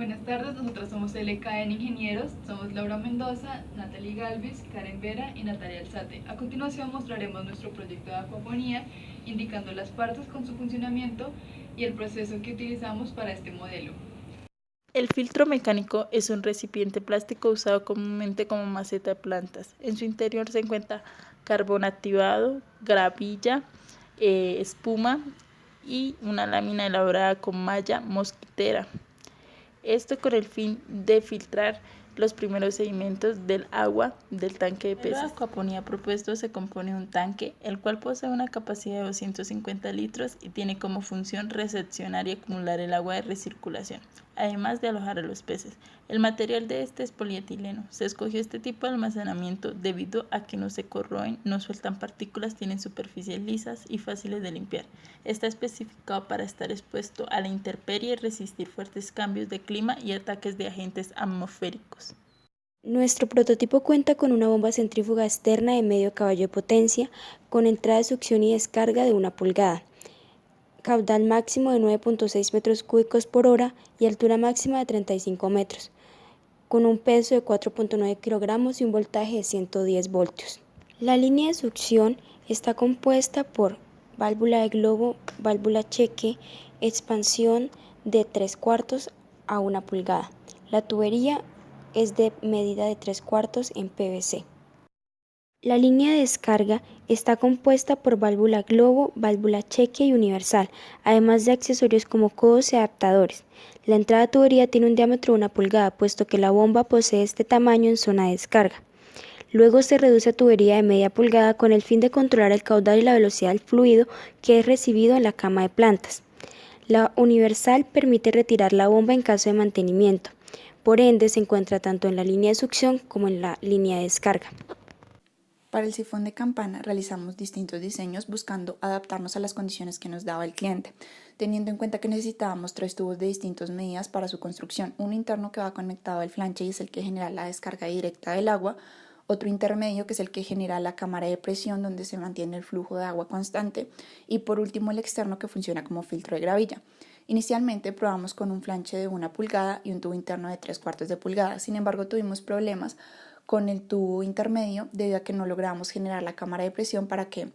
Buenas tardes, nosotros somos LKN Ingenieros, somos Laura Mendoza, Natalie Galvis, Karen Vera y Natalia Alzate. A continuación mostraremos nuestro proyecto de acuaponía, indicando las partes con su funcionamiento y el proceso que utilizamos para este modelo. El filtro mecánico es un recipiente plástico usado comúnmente como maceta de plantas. En su interior se encuentra carbón activado, gravilla, espuma y una lámina elaborada con malla mosquitera. Esto con el fin de filtrar los primeros sedimentos del agua del tanque de peces. El acuaponía propuesto se compone de un tanque, el cual posee una capacidad de 250 litros y tiene como función recepcionar y acumular el agua de recirculación, además de alojar a los peces. El material de este es polietileno. Se escogió este tipo de almacenamiento debido a que no se corroen, no sueltan partículas, tienen superficies lisas y fáciles de limpiar. Está especificado para estar expuesto a la intemperie y resistir fuertes cambios de clima y ataques de agentes atmosféricos. Nuestro prototipo cuenta con una bomba centrífuga externa de medio caballo de potencia, con entrada de succión y descarga de 1 pulgada, caudal máximo de 9.6 metros cúbicos por hora y altura máxima de 35 metros, con un peso de 4.9 kilogramos y un voltaje de 110 voltios. La línea de succión está compuesta por válvula de globo, válvula cheque, expansión de 3/4 a 1 pulgada. La tubería es de medida de 3/4 en PVC. La línea de descarga está compuesta por válvula globo, válvula cheque y universal, además de accesorios como codos y adaptadores. La entrada de tubería tiene un diámetro de 1 pulgada, puesto que la bomba posee este tamaño en zona de descarga. Luego se reduce a tubería de media pulgada con el fin de controlar el caudal y la velocidad del fluido que es recibido en la cama de plantas. La universal permite retirar la bomba en caso de mantenimiento. Por ende, se encuentra tanto en la línea de succión como en la línea de descarga. Para el sifón de campana realizamos distintos diseños buscando adaptarnos a las condiciones que nos daba el cliente, teniendo en cuenta que necesitábamos 3 tubos de distintas medidas para su construcción, uno interno que va conectado al flanche y es el que genera la descarga directa del agua, otro intermedio que es el que genera la cámara de presión donde se mantiene el flujo de agua constante y por último el externo que funciona como filtro de gravilla. Inicialmente probamos con un flanche de 1 pulgada y un tubo interno de 3/4 de pulgada, sin embargo tuvimos problemas con el tubo intermedio debido a que no logramos generar la cámara de presión para que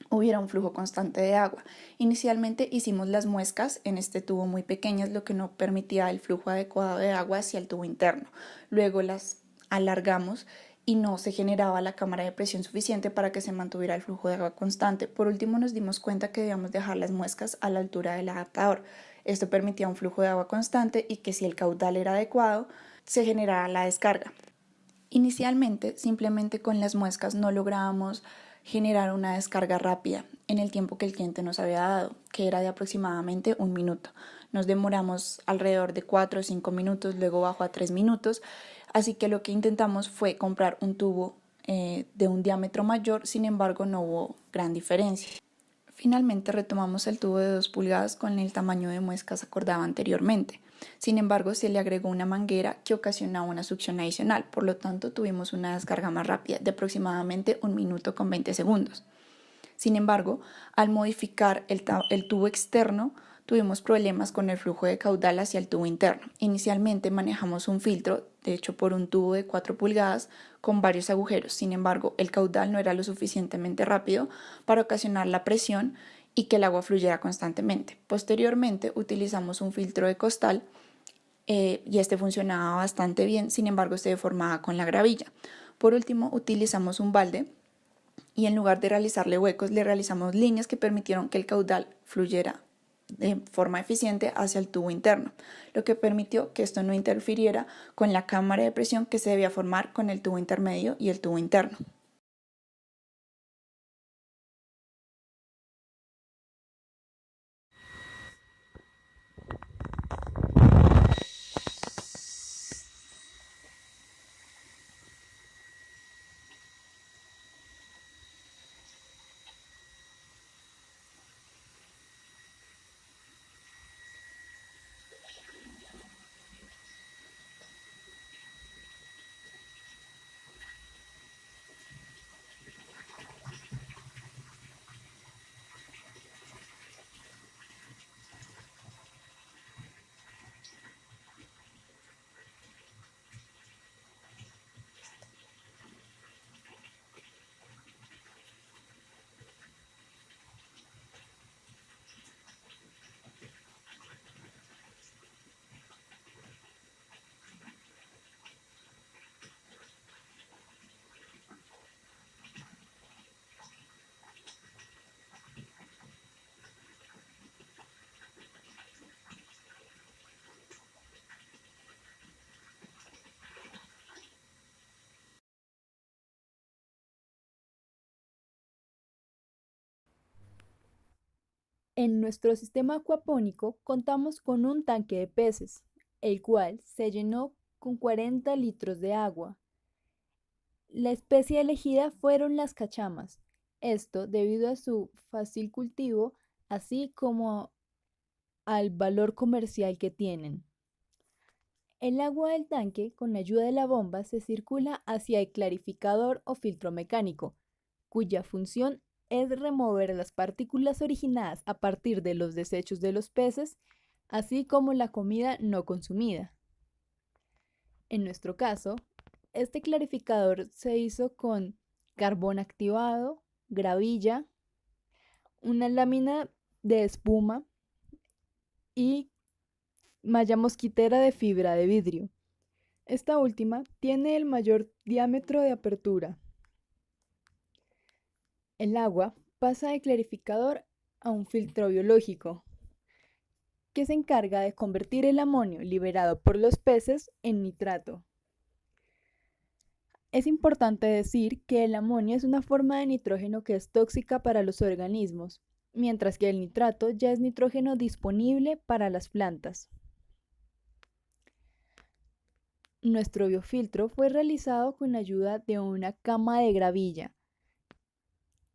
hubiera un flujo constante de agua. Inicialmente hicimos las muescas en este tubo muy pequeñas, lo que no permitía el flujo adecuado de agua hacia el tubo interno. Luego las alargamos y no se generaba la cámara de presión suficiente para que se mantuviera el flujo de agua constante. Por último, nos dimos cuenta que debíamos dejar las muescas a la altura del adaptador. Esto permitía un flujo de agua constante y que si el caudal era adecuado, se generara la descarga. Inicialmente, simplemente con las muescas no lográbamos generar una descarga rápida en el tiempo que el cliente nos había dado, que era de aproximadamente 1 minuto. Nos demoramos alrededor de 4 o 5 minutos, luego bajó a 3 minutos, así que lo que intentamos fue comprar un tubo de un diámetro mayor, sin embargo no hubo gran diferencia. Finalmente retomamos el tubo de 2 pulgadas con el tamaño de muescas acordado anteriormente. Sin embargo, se le agregó una manguera que ocasionaba una succión adicional, por lo tanto tuvimos una descarga más rápida de aproximadamente 1 minuto con 20 segundos. Sin embargo, al modificar el tubo externo, tuvimos problemas con el flujo de caudal hacia el tubo interno. Inicialmente manejamos un filtro, de hecho por un tubo de 4 pulgadas, con varios agujeros. Sin embargo, el caudal no era lo suficientemente rápido para ocasionar la presión y que el agua fluyera constantemente. Posteriormente utilizamos un filtro de costal y este funcionaba bastante bien, sin embargo se deformaba con la gravilla. Por último, utilizamos un balde y en lugar de realizarle huecos, le realizamos líneas que permitieron que el caudal fluyera de forma eficiente hacia el tubo interno, lo que permitió que esto no interfiriera con la cámara de presión que se debía formar con el tubo intermedio y el tubo interno. En nuestro sistema acuapónico contamos con un tanque de peces, el cual se llenó con 40 litros de agua. La especie elegida fueron las cachamas, esto debido a su fácil cultivo, así como al valor comercial que tienen. El agua del tanque, con la ayuda de la bomba, se circula hacia el clarificador o filtro mecánico, cuya función es remover las partículas originadas a partir de los desechos de los peces, así como la comida no consumida. En nuestro caso, este clarificador se hizo con carbón activado, gravilla, una lámina de espuma y malla mosquitera de fibra de vidrio. Esta última tiene el mayor diámetro de apertura. El agua pasa del clarificador a un filtro biológico, que se encarga de convertir el amonio liberado por los peces en nitrato. Es importante decir que el amonio es una forma de nitrógeno que es tóxica para los organismos, mientras que el nitrato ya es nitrógeno disponible para las plantas. Nuestro biofiltro fue realizado con la ayuda de una cama de gravilla,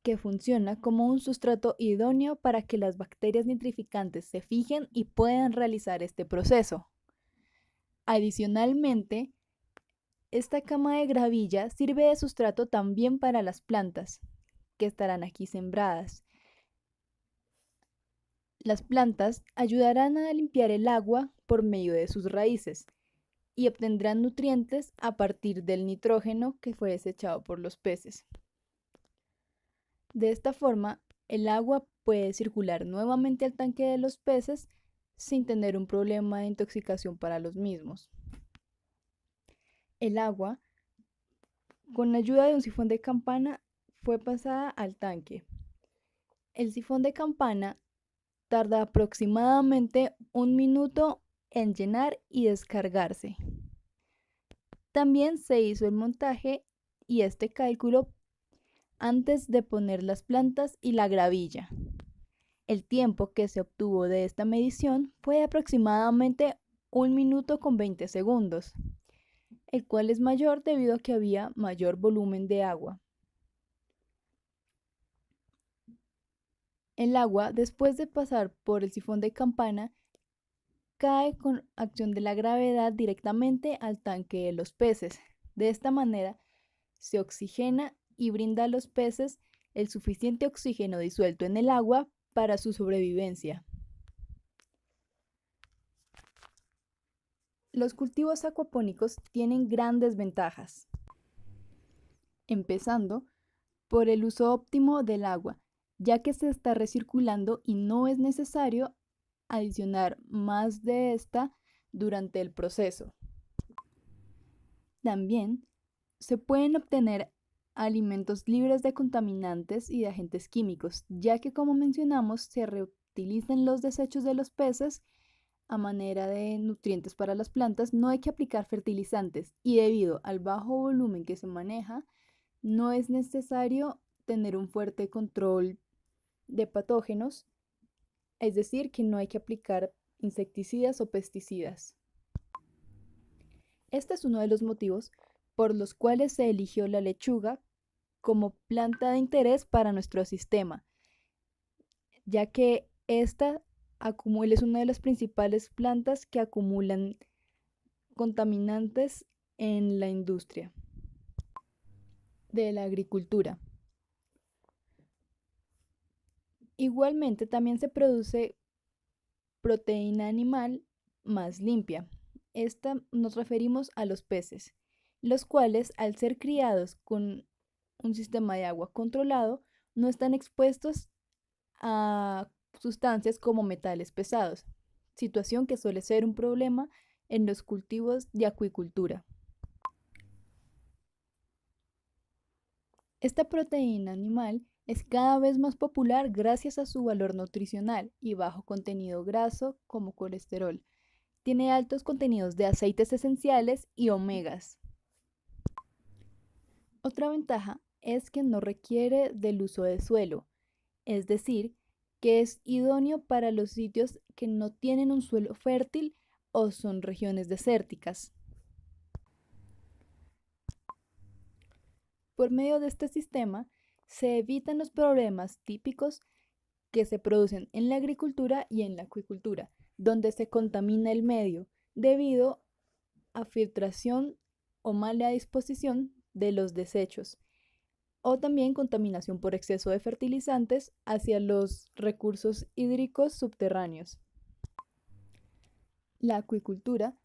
que funciona como un sustrato idóneo para que las bacterias nitrificantes se fijen y puedan realizar este proceso. Adicionalmente, esta cama de gravilla sirve de sustrato también para las plantas, que estarán aquí sembradas. Las plantas ayudarán a limpiar el agua por medio de sus raíces y obtendrán nutrientes a partir del nitrógeno que fue desechado por los peces. De esta forma, el agua puede circular nuevamente al tanque de los peces sin tener un problema de intoxicación para los mismos. El agua, con la ayuda de un sifón de campana, fue pasada al tanque. El sifón de campana tarda aproximadamente 1 minuto en llenar y descargarse. También se hizo el montaje y este cálculo antes de poner las plantas y la gravilla. El tiempo que se obtuvo de esta medición fue aproximadamente 1 minuto con 20 segundos, el cual es mayor debido a que había mayor volumen de agua. El agua, después de pasar por el sifón de campana, cae con acción de la gravedad directamente al tanque de los peces. De esta manera, se oxigena y brinda a los peces el suficiente oxígeno disuelto en el agua para su sobrevivencia. Los cultivos acuapónicos tienen grandes ventajas, empezando por el uso óptimo del agua, ya que se está recirculando y no es necesario adicionar más de esta durante el proceso. También se pueden obtener alimentos libres de contaminantes y de agentes químicos, ya que, como mencionamos, se reutilizan los desechos de los peces a manera de nutrientes para las plantas. No hay que aplicar fertilizantes y debido al bajo volumen que se maneja, no es necesario tener un fuerte control de patógenos, es decir, que no hay que aplicar insecticidas o pesticidas. Este es uno de los motivos por los cuales se eligió la lechuga como planta de interés para nuestro sistema, ya que esta es una de las principales plantas que acumulan contaminantes en la industria de la agricultura. Igualmente, también se produce proteína animal más limpia. Esta nos referimos a los peces, los cuales, al ser criados con un sistema de agua controlado, no están expuestos a sustancias como metales pesados, situación que suele ser un problema en los cultivos de acuicultura. Esta proteína animal es cada vez más popular gracias a su valor nutricional y bajo contenido graso como colesterol. Tiene altos contenidos de aceites esenciales y omegas. Otra ventaja es que no requiere del uso de suelo, es decir, que es idóneo para los sitios que no tienen un suelo fértil o son regiones desérticas. Por medio de este sistema se evitan los problemas típicos que se producen en la agricultura y en la acuicultura, donde se contamina el medio debido a filtración o mala disposición de los desechos, o también contaminación por exceso de fertilizantes hacia los recursos hídricos subterráneos. La acuicultura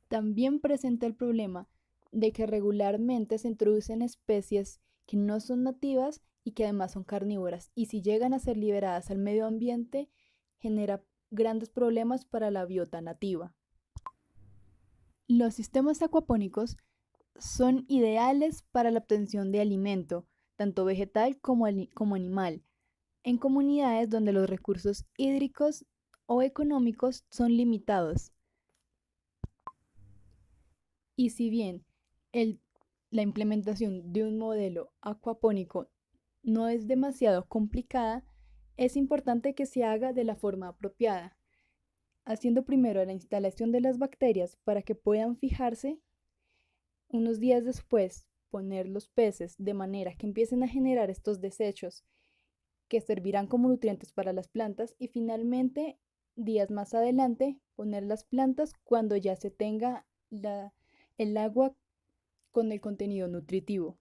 también presenta el problema de que regularmente se introducen especies que no son nativas y que además son carnívoras, y si llegan a ser liberadas al medio ambiente, genera grandes problemas para la biota nativa. Los sistemas acuapónicos son ideales para la obtención de alimento, tanto vegetal como animal, en comunidades donde los recursos hídricos o económicos son limitados. Y si bien la implementación de un modelo acuapónico no es demasiado complicada, es importante que se haga de la forma apropiada, haciendo primero la instalación de las bacterias para que puedan fijarse. Unos días después, poner los peces de manera que empiecen a generar estos desechos que servirán como nutrientes para las plantas, y finalmente, días más adelante, poner las plantas cuando ya se tenga el agua con el contenido nutritivo.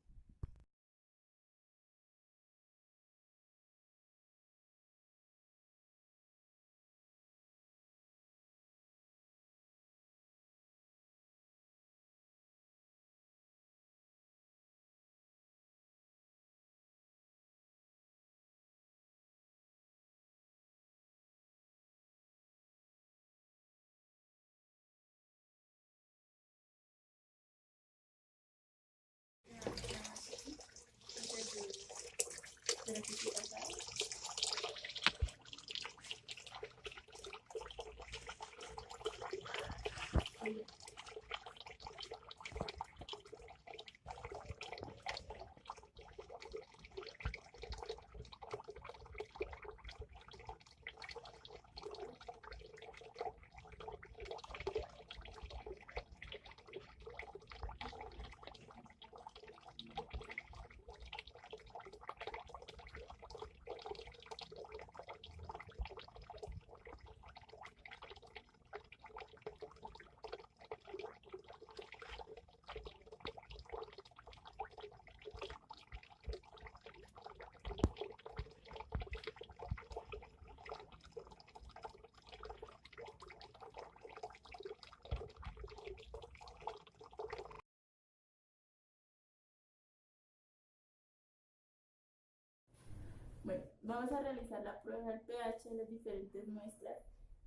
Bueno, vamos a realizar la prueba del pH de las diferentes muestras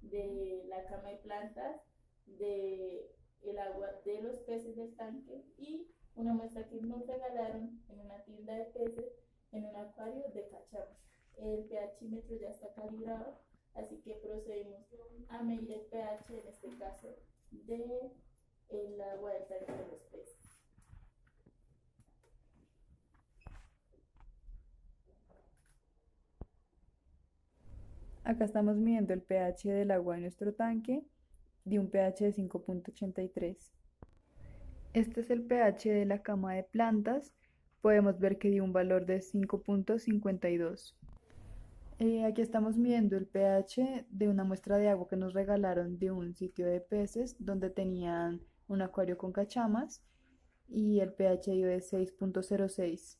de la cama de plantas, de el agua de los peces del tanque y una muestra que nos regalaron en una tienda de peces en un acuario de cachamas. El pHímetro ya está calibrado, así que procedemos a medir el pH, en este caso, del agua del tanque de los peces. Acá estamos midiendo el pH del agua de nuestro tanque, de un pH de 5.83. Este es el pH de la cama de plantas. Podemos ver que dio un valor de 5.52. Aquí estamos midiendo el pH de una muestra de agua que nos regalaron de un sitio de peces donde tenían un acuario con cachamas, y el pH dio de 6.06.